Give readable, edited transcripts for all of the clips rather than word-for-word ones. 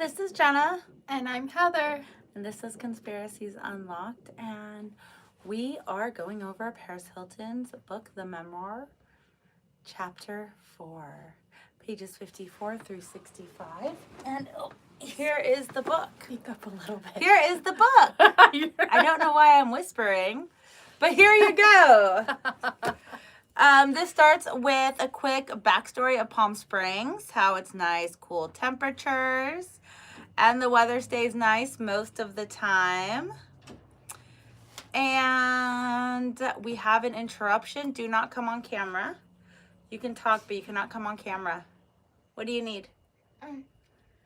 this is Jenna. And I'm Heather. And this is Conspiracies Unlocked. And we are going over Paris Hilton's book, The Memoir, Chapter 4, pages 54 through 65. And here is the book. Speak up a little bit. Here is the book. I don't know why I'm whispering, but here you go. This starts with a quick backstory of Palm Springs, how it's nice, cool temperatures, and the weather stays nice most of the time. And we have an interruption. Do not come on camera. You can talk, but you cannot come on camera. What do you need?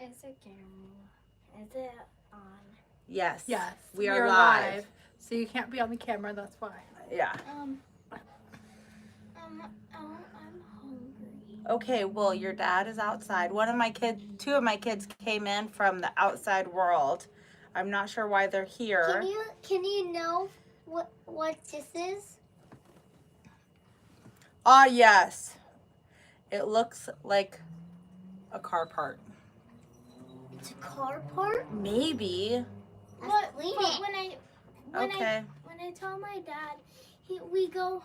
Is the camera? Is it on? Yes. Yes. We are live. So you can't be on the camera, that's why. Yeah. I'm hungry. Okay, well, your dad is outside. Two of my kids came in from the outside world. I'm not sure why they're here. Can you know what this is? Ah, yes. It looks like a car part. It's a car part? Maybe. But when I tell my dad, we go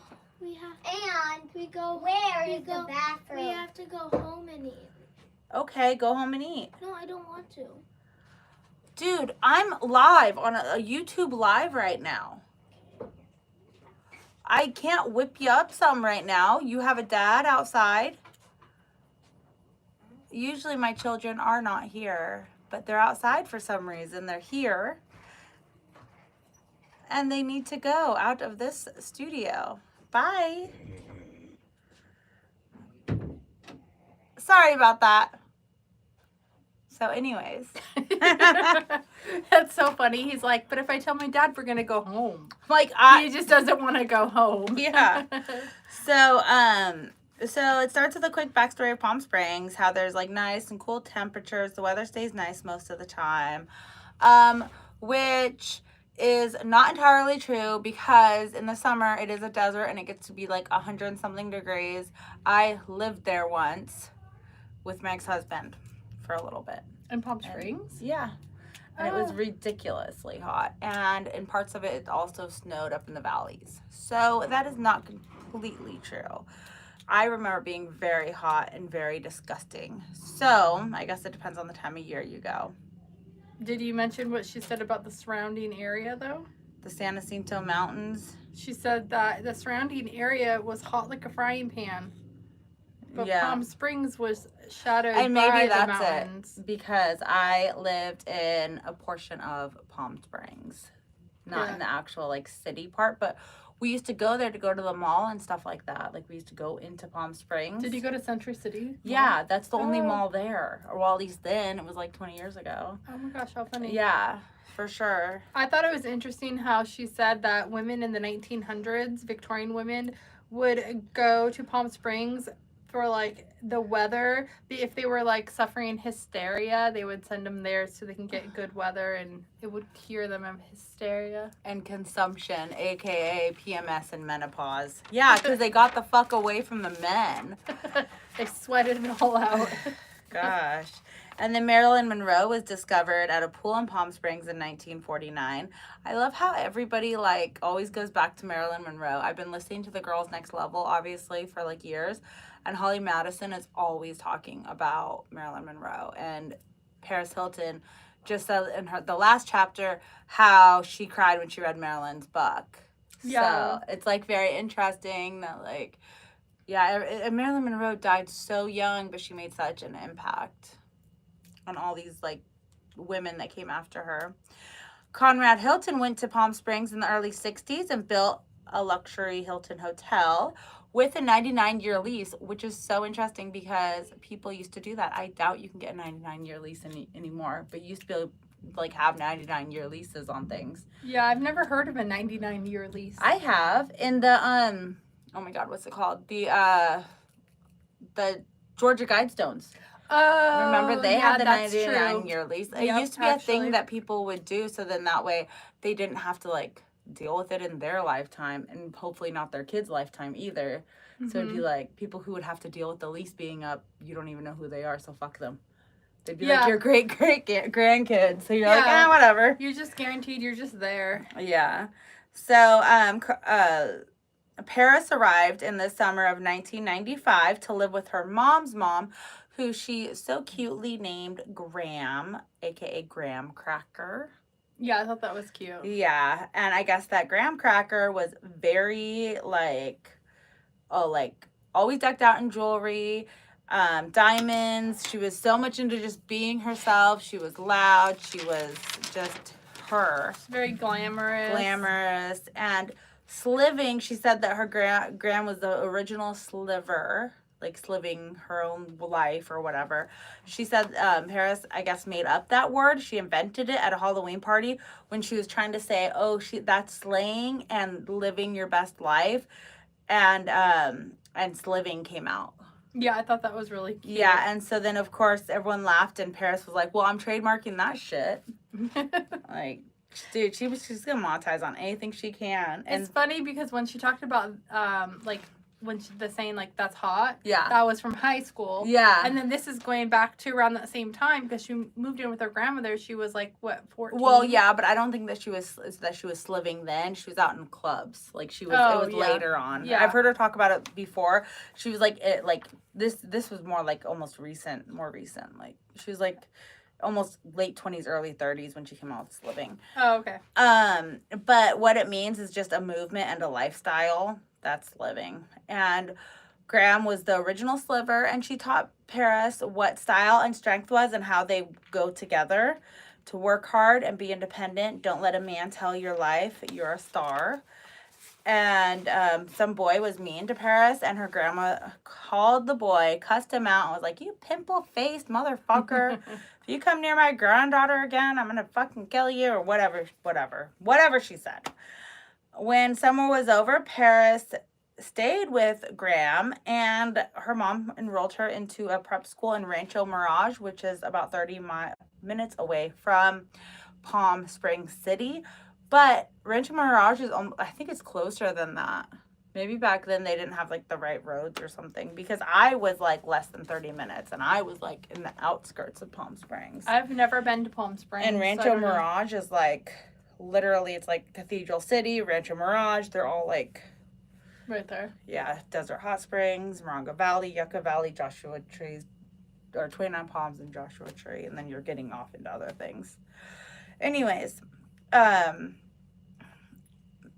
where is the bathroom? We have to go home and eat. Okay, go home and eat. No, I don't want to. Dude, I'm live on a YouTube live right now. I can't whip you up some right now. You have a dad outside. Usually my children are not here, but they're outside for some reason. They're here. And they need to go out of this studio. Bye. Sorry about that. So anyways. That's so funny. He's like, but if I tell my dad we're going to go home. He just doesn't want to go home. Yeah. So it starts with a quick backstory of Palm Springs, how there's like nice and cool temperatures. The weather stays nice most of the time, which is not entirely true because in the summer it is a desert and it gets to be like 100 and something degrees. I lived there once with my ex-husband for a little bit. In Palm Springs? Yeah. And it was ridiculously hot. And in parts of it, it also snowed up in the valleys. So that is not completely true. I remember being very hot and very disgusting. So I guess it depends on the time of year you go. Did you mention what she said about the surrounding area, though? The San Jacinto Mountains. She said that the surrounding area was hot like a frying pan. But Palm Springs was shadowed and maybe by that's the mountains. it, because I lived in a portion of Palm Springs, not in the actual like city part, but we used to go there to go to the mall and stuff like that. Like we used to go into Palm Springs. Did you go to Century City? Yeah, that's the only mall there. Or well, at least then, it was like 20 years ago. Oh my gosh, how funny. Yeah, for sure. I thought it was interesting how she said that women in the 1900s, Victorian women, would go to Palm Springs for like the weather. If they were like suffering hysteria, they would send them there so they can get good weather and it would cure them of hysteria. And consumption, aka PMS and menopause. Yeah, because they got the fuck away from the men. They sweated it all out. Gosh. And then Marilyn Monroe was discovered at a pool in Palm Springs in 1949. I love how everybody like always goes back to Marilyn Monroe. I've been listening to The Girls Next Level, obviously, for like years. And Holly Madison is always talking about Marilyn Monroe. And Paris Hilton just said in the last chapter how she cried when she read Marilyn's book. Yeah. So it's like very interesting that like, yeah, Marilyn Monroe died so young, but she made such an impact on all these like women that came after her. Conrad Hilton went to Palm Springs in the early 60s and built a luxury Hilton hotel with a 99-year lease, which is so interesting because people used to do that. I doubt you can get a 99-year lease anymore, but you used to be able to like have 99-year leases on things. Yeah, I've never heard of a 99-year lease. I have in the oh my god, what's it called? The Georgia Guidestones. Oh, remember they had the that's 99-year lease. It Yep, used to be a thing that people would do, so then that way they didn't have to like deal with it in their lifetime and hopefully not their kids' lifetime either. So it'd be like people who would have to deal with the lease being up, you don't even know who they are, so fuck them. They'd be like your great grandkids. So you're like, Yeah. whatever. You're just guaranteed you're just there. Yeah. So Paris arrived in the summer of 1995 to live with her mom's mom, who she so cutely named Graham, aka Graham Cracker. Yeah, I thought that was cute. Yeah, and I guess that Graham Cracker was very like always decked out in jewelry, diamonds. She was so much into just being herself. She was loud. She was just her. She's very glamorous. And sliving. She said that her Graham was the original sliver, like sliving her own life or whatever. She said Paris, I guess, made up that word. She invented it at a Halloween party when she was trying to say, that's slaying and living your best life. And sliving came out. Yeah, I thought that was really cute. Yeah, and so then of course everyone laughed and Paris was like, well, I'm trademarking that shit. Like, dude, she's gonna monetize on anything she can. And it's funny because when she talked about when the saying like that's hot, yeah, that was from high school. Yeah. And then this is going back to around that same time because she moved in with her grandmother. She was like what, 14? Well, yeah, but I don't think that she was sliving then. She was out in clubs. Like it was later on. Yeah. I've heard her talk about it before. She was like this was more like almost more recent. Like she was like almost late 20s, early 30s when she came out with sliving. Oh, okay. But what it means is just a movement and a lifestyle. That's sliving. And Graham was the original sliver, and she taught Paris what style and strength was and how they go together. To work hard and be independent. Don't let a man tell your life. You're a star. And some boy was mean to Paris, and her grandma called the boy, cussed him out, and was like, you pimple-faced motherfucker. If you come near my granddaughter again, I'm going to fucking kill you, or whatever she said. When summer was over, Paris stayed with Graham, and her mom enrolled her into a prep school in Rancho Mirage, which is about 30 minutes away from Palm Springs City. But Rancho Mirage is, I think it's closer than that. Maybe back then they didn't have like the right roads or something, because I was like less than 30 minutes and I was like in the outskirts of Palm Springs. I've never been to Palm Springs. And Rancho Mirage is like, literally, it's like Cathedral City, Rancho Mirage. They're all like right there. Yeah, Desert Hot Springs, Moronga Valley, Yucca Valley, Joshua Trees, or 29 Palms and Joshua Tree, and then you're getting off into other things. Anyways,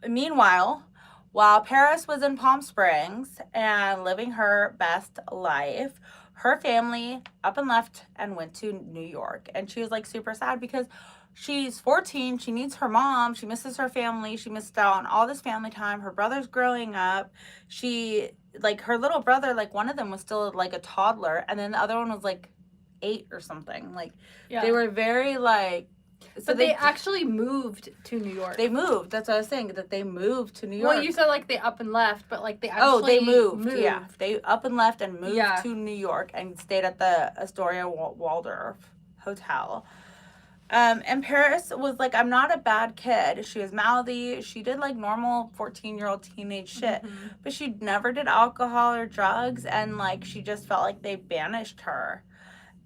meanwhile, while Paris was in Palm Springs and living her best life, her family up and left and went to New York. And she was like super sad because she's 14. She needs her mom. She misses her family. She missed out on all this family time. Her brother's growing up. She, like, her little brother, like, one of them was still, like, a toddler. And then the other one was, like, 8 or something. Like, they were very, like... So but they actually moved to New York. They moved. That's what I was saying, that they moved to New York. Well, you said, like, they up and left, but, like, they actually they moved. Yeah. They up and left and moved to New York and stayed at the Astoria Waldorf Hotel. And Paris was like, I'm not a bad kid. She was mouthy. She did like normal 14-year-old teenage shit. Mm-hmm. But she never did alcohol or drugs. And like, she just felt like they banished her.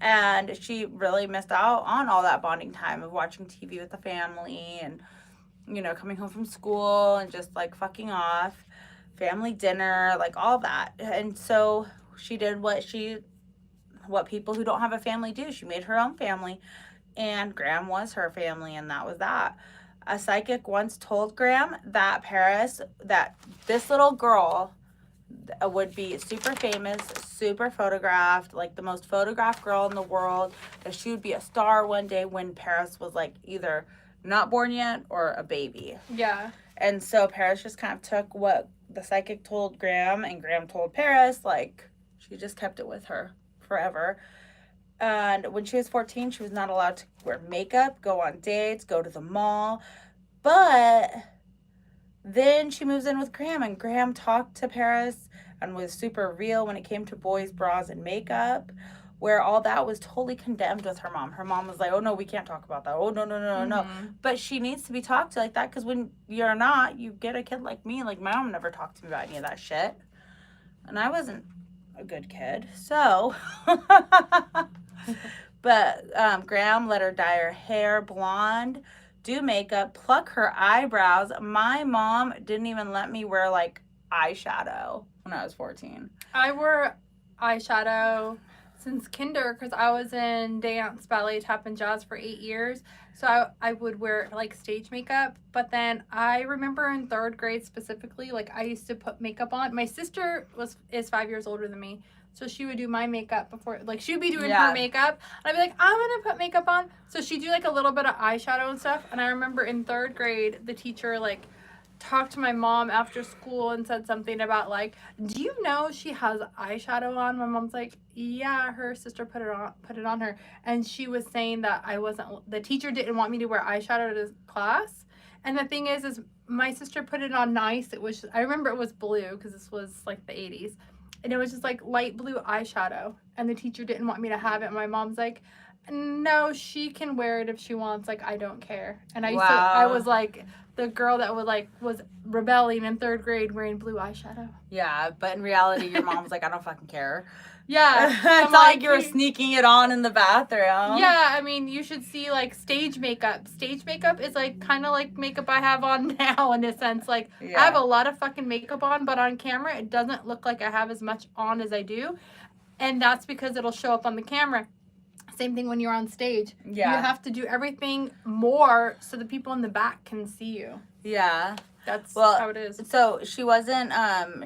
And she really missed out on all that bonding time of watching TV with the family and, you know, coming home from school and just like fucking off, family dinner, like all that. And so she did what people who don't have a family do. She made her own family. And Graham was her family, and that was that. A psychic once told Graham that this little girl would be super famous, super photographed, like the most photographed girl in the world, that she would be a star one day when Paris was like either not born yet or a baby. Yeah. And so Paris just kind of took what the psychic told Graham, and Graham told Paris, like, she just kept it with her forever. And when she was 14, she was not allowed to wear makeup, go on dates, go to the mall. But then she moves in with Graham, and Graham talked to Paris and was super real when it came to boys' bras and makeup, where all that was totally condemned with her mom. Her mom was like, oh, no, we can't talk about that. Oh, no. But she needs to be talked to like that, because when you're not, you get a kid like me. Like, my mom never talked to me about any of that shit. And I wasn't a good kid. So... But Graham let her dye her hair blonde, do makeup, pluck her eyebrows. My mom didn't even let me wear like eyeshadow when I was 14. I wore eyeshadow since kinder because I was in dance, ballet, tap, and jazz for 8 years. So I would wear like stage makeup. But then I remember in third grade specifically, like I used to put makeup on. My sister is 5 years older than me. So she would do my makeup before, like she would be doing her makeup. And I'd be like, I'm going to put makeup on. So she'd do like a little bit of eyeshadow and stuff. And I remember in third grade, the teacher like talked to my mom after school and said something about like, do you know she has eyeshadow on? My mom's like, yeah, her sister put it on her. And she was saying that the teacher didn't want me to wear eyeshadow to class. And the thing is my sister put it on nice. I remember it was blue because this was like the 80s. And it was just like light blue eyeshadow. And the teacher didn't want me to have it. And my mom's like, no, she can wear it if she wants. Like, I don't care. And I was like the girl that was rebelling in third grade wearing blue eyeshadow. Yeah, but in reality, your mom's like, I don't fucking care. Yeah. It's not like you were sneaking it on in the bathroom. Yeah, I mean, you should see like stage makeup. Stage makeup is like kind of like makeup I have on now in a sense. Like I have a lot of fucking makeup on, but on camera it doesn't look like I have as much on as I do. And that's because it'll show up on the camera. Same thing when you're on stage. Yeah. You have to do everything more so the people in the back can see you. Yeah. That's how it is. So she wasn't,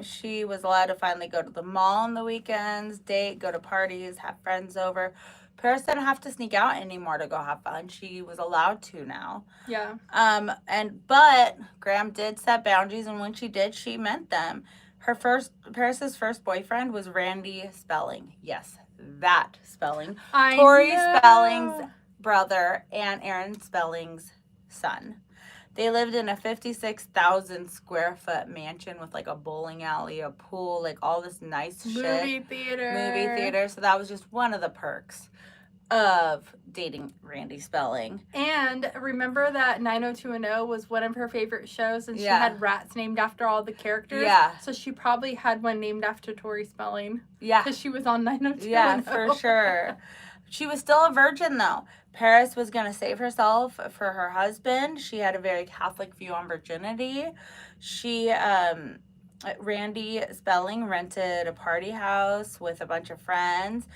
she was allowed to finally go to the mall on the weekends, date, go to parties, have friends over. Paris didn't have to sneak out anymore to go have fun. She was allowed to now. Yeah. But Graham did set boundaries, and when she did, she meant them. Paris's first boyfriend was Randy Spelling. Yes, that Spelling. Tori Spelling's brother and Aaron Spelling's son. They lived in a 56,000 square foot mansion with like a bowling alley, a pool, like all this nice shit. Movie theater. So that was just one of the perks of dating Randy Spelling. And remember that 90210 was one of her favorite shows, and she had rats named after all the characters. Yeah. So she probably had one named after Tori Spelling. Yeah. Because she was on 90210. Yeah, for sure. She was still a virgin though. Paris was going to save herself for her husband. She had a very Catholic view on virginity. Randy Spelling rented a party house with a bunch of friends,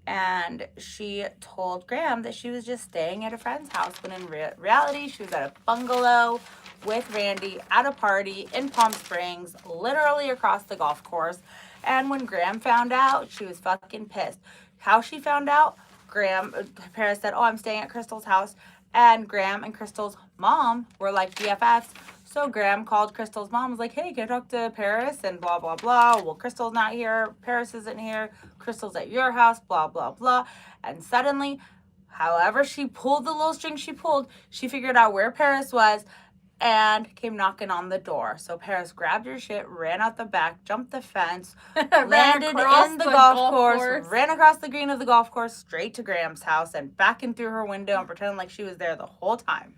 and she told Graham that she was just staying at a friend's house, when in reality she was at a bungalow with Randy at a party in Palm Springs, literally across the golf course. And when Graham found out, she was fucking pissed. How she found out? Paris said, I'm staying at Crystal's house. And Graham and Crystal's mom were like BFFs. So Graham called Crystal's mom, was like, hey, can I talk to Paris? And blah, blah, blah. Well, Crystal's not here. Paris isn't here. Crystal's at your house, blah, blah, blah. And suddenly, however she pulled the little string she pulled, she figured out where Paris was and came knocking on the door. So Paris grabbed her shit, ran out the back, jumped the fence, landed in the golf course, ran across the green of the golf course, straight to Graham's house, and back in through her window and pretended like she was there the whole time.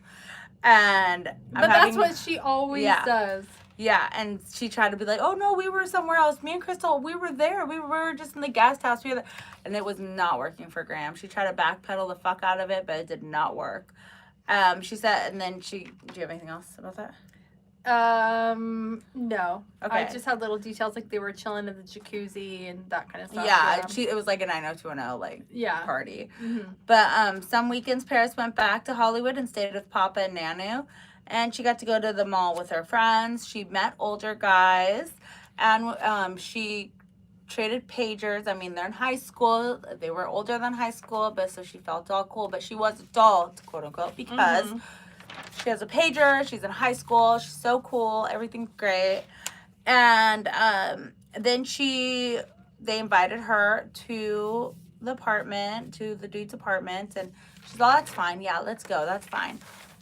That's what she always does. Yeah, and she tried to be like, oh no, we were somewhere else. Me and Crystal, we were there. We were just in the guest house. We were there. And it was not working for Graham. She tried to backpedal the fuck out of it, but it did not work. She said, and then do you have anything else about that? No. Okay. I just had little details like they were chilling in the jacuzzi and that kind of stuff. Yeah. It was like a 90210 party. Mm-hmm. But some weekends Paris went back to Hollywood and stayed with Papa and Nanu, and she got to go to the mall with her friends. She met older guys, and she traded pagers. I mean, they're in high school. They were older than high school, but so she felt all cool. But she was adult, quote unquote, because she has a pager. She's in high school. She's so cool. Everything's great. And then they invited her to the apartment, to the dude's apartment, and she's like, that's fine. Yeah, let's go. That's fine.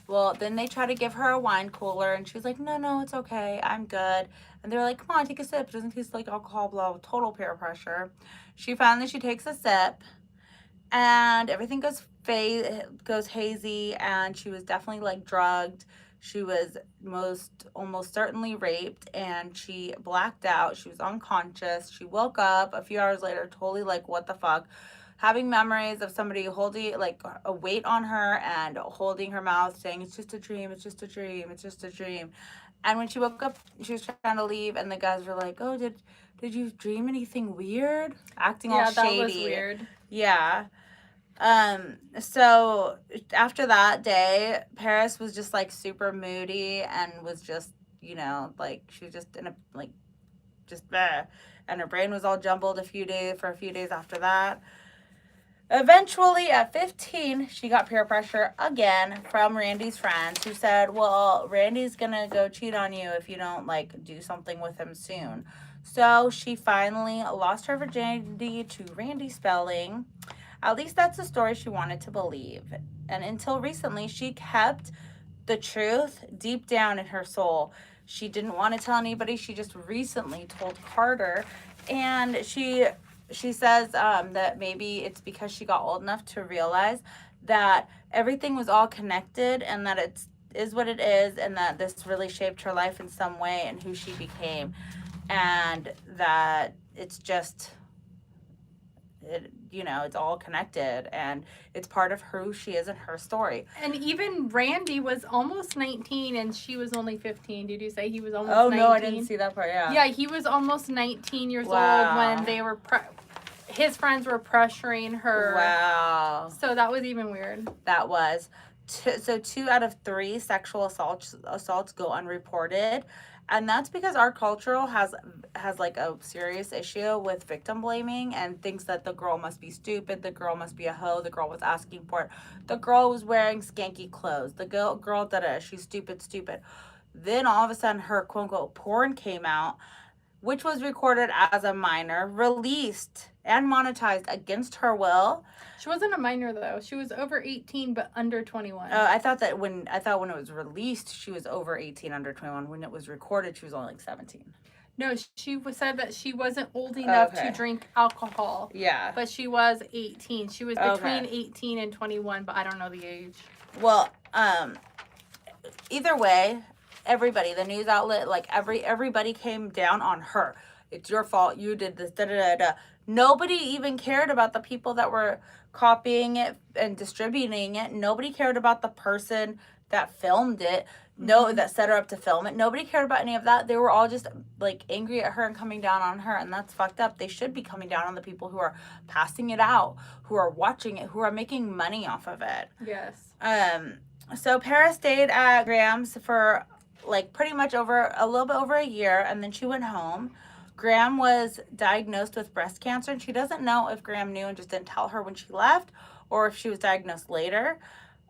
Well, then they try to give her a wine cooler, and she's like, no, it's okay. I'm good. And they're like, come on, take a sip. It doesn't taste like alcohol, blah, total peer pressure. She takes a sip, and everything goes hazy, and she was definitely like drugged. She was almost certainly raped, and she blacked out. She was unconscious. She woke up a few hours later, totally like, what the fuck? having memories of somebody holding like a weight on her and holding her mouth saying it's just a dream, it's just a dream, it's just a dream. And when she woke up, she was trying to leave, and the guys were like, "Oh, did you dream anything weird?" Acting all Yeah, that shady. was weird. Yeah. So after that day, Paris was just like super moody and was just, like she was just in a like just bleh. And her brain was all jumbled for a few days after that. Eventually, at 15, she got peer pressure again from Randy's friends who said, "Well, Randy's gonna go cheat on you if you don't like do something with him soon." So she finally lost her virginity to Randy Spelling. At least that's the story she wanted to believe. And until recently, she kept the truth deep down in her soul. She didn't want to tell anybody. She just recently told Carter, and she says that maybe it's because she got old enough to realize that everything was all connected, and that it is what it is, and that this really shaped her life in some way and who she became, and that it's just it's all connected, and it's part of who she is and her story. And even Randy was almost 19 and she was only 15. Did you say he was almost 19? No, I didn't see that part. Yeah, he was almost 19 years Wow. old when they were his friends were pressuring her. Wow. So that was even weird. That was. So 2 out of 3 sexual assaults go unreported. And that's because our culture has like a serious issue with victim blaming and thinks that the girl must be stupid, the girl must be a hoe, the girl was asking for it, the girl was wearing skanky clothes, the girl she's stupid. Then all of a sudden her quote unquote porn came out, which was recorded as a minor, released and monetized against her will. She wasn't a minor though. She was over 18 but under 21. I thought when it was released, she was over 18, under 21. When it was recorded, she was only like 17. No, she said that she wasn't old enough to drink alcohol. Yeah. But she was 18. She was between 18 and 21, but I don't know the age. Well, either way, everybody, the news outlet, like everybody came down on her. It's your fault. You did this. Da, da, da, da. Nobody even cared about the people that were copying it and distributing it. Nobody cared about the person that filmed it. That set her up to film it. Nobody cared about any of that. They were all just like angry at her and coming down on her, and that's fucked up. They should be coming down on the people who are passing it out, who are watching it, who are making money off of it. Yes. So Paris stayed at Graham's for like pretty much a little bit over a year, and then she went home. Graham was diagnosed with breast cancer, and she doesn't know if Graham knew and just didn't tell her when she left, or if she was diagnosed later.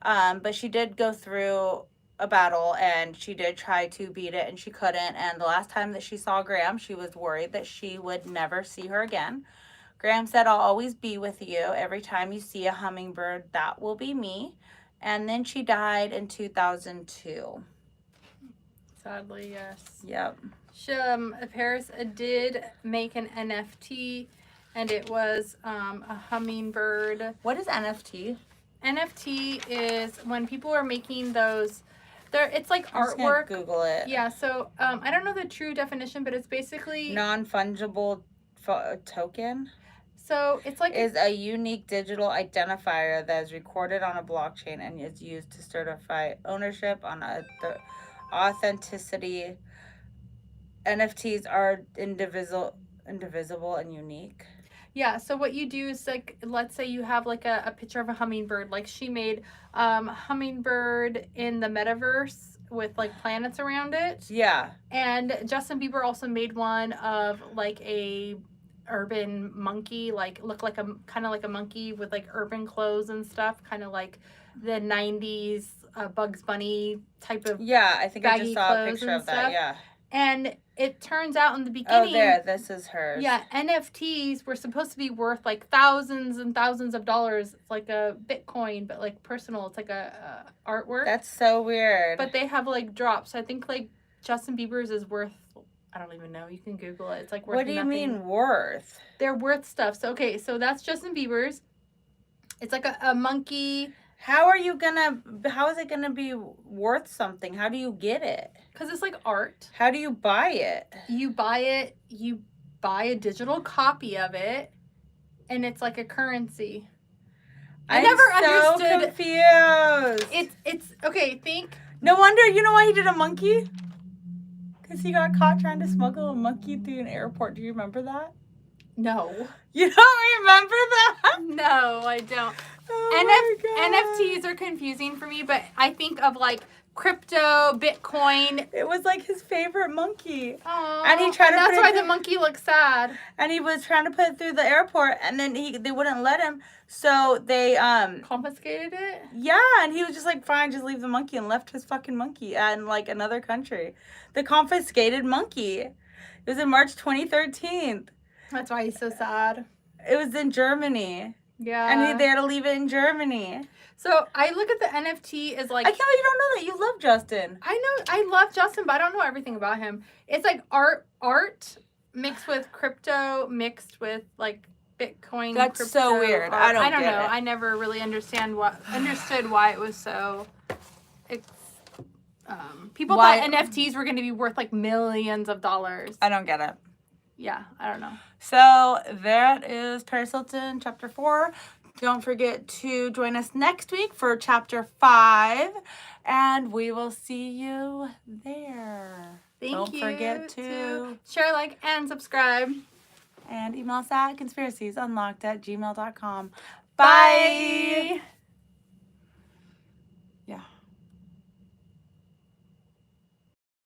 But she did go through a battle, and she did try to beat it, and she couldn't. And the last time that she saw Graham, she was worried that she would never see her again. Graham said, "I'll always be with you. Every time you see a hummingbird, that will be me." And then she died in 2002. Sadly, yes. Yep. Paris did make an NFT, and it was a hummingbird. What is NFT? NFT is when people are making those. It's like I'm just artwork. gonna Google it. Yeah. So I don't know the true definition, but it's basically Non-fungible token. So it's like is a unique digital identifier that is recorded on a blockchain and is used to certify ownership on the authenticity. NFTs are indivisible and unique. Yeah, so what you do is like, let's say you have like a picture of a hummingbird. Like she made hummingbird in the metaverse with like planets around it. Yeah. And Justin Bieber also made one of like a urban monkey, like looked like a kind of like a monkey with like urban clothes and stuff, kind of like the 90s Bugs Bunny type of I think I just saw a picture of that. Yeah. And it turns out in the beginning, this is hers. Yeah, NFTs were supposed to be worth like thousands and thousands of dollars. It's like a Bitcoin, but like personal. It's like a artwork. That's so weird. But they have like drops. I think like Justin Bieber's is worth, I don't even know. You can Google it. It's like worth nothing. What do you mean worth? They're worth stuff. So okay, so that's Justin Bieber's. It's like a monkey. How is it gonna be worth something? How do you get it? Because it's like art. How do you buy it? You buy a digital copy of it, and it's like a currency. I'm never so understood- confused. It's okay. Think No wonder, you know why he did a monkey? Because he got caught trying to smuggle a monkey through an airport. Do you remember that? no, You don't remember that? no, I don't. Oh my God. NFTs are confusing for me, but I think of like crypto, Bitcoin. It was like his favorite monkey. Aww. And he tried to that's put it why through- the monkey looks sad. And he was trying to put it through the airport, and then they wouldn't let him. So they Confiscated it. yeah, and he was just like, fine, just leave the monkey, and left his fucking monkey in like another country. The confiscated monkey. It was in March 2013. That's why he's so sad. It was in Germany. Yeah. And they had to leave it in Germany. So I look at the NFT as like I can't believe you don't know that. You love Justin. I know I love Justin, but I don't know everything about him. It's like art mixed with crypto, mixed with like Bitcoin. That's crypto, so weird. art. I don't know. get it. I never really understood why it was so. People Why- thought NFTs were going to be worth like millions of dollars. I don't get it. Yeah, I don't know. So that is Paris Hilton, Chapter 4. Don't forget to join us next week for Chapter 5. And we will see you there. Don't forget to share, like, and subscribe. and email us at conspiraciesunlocked@gmail.com. Bye. Bye.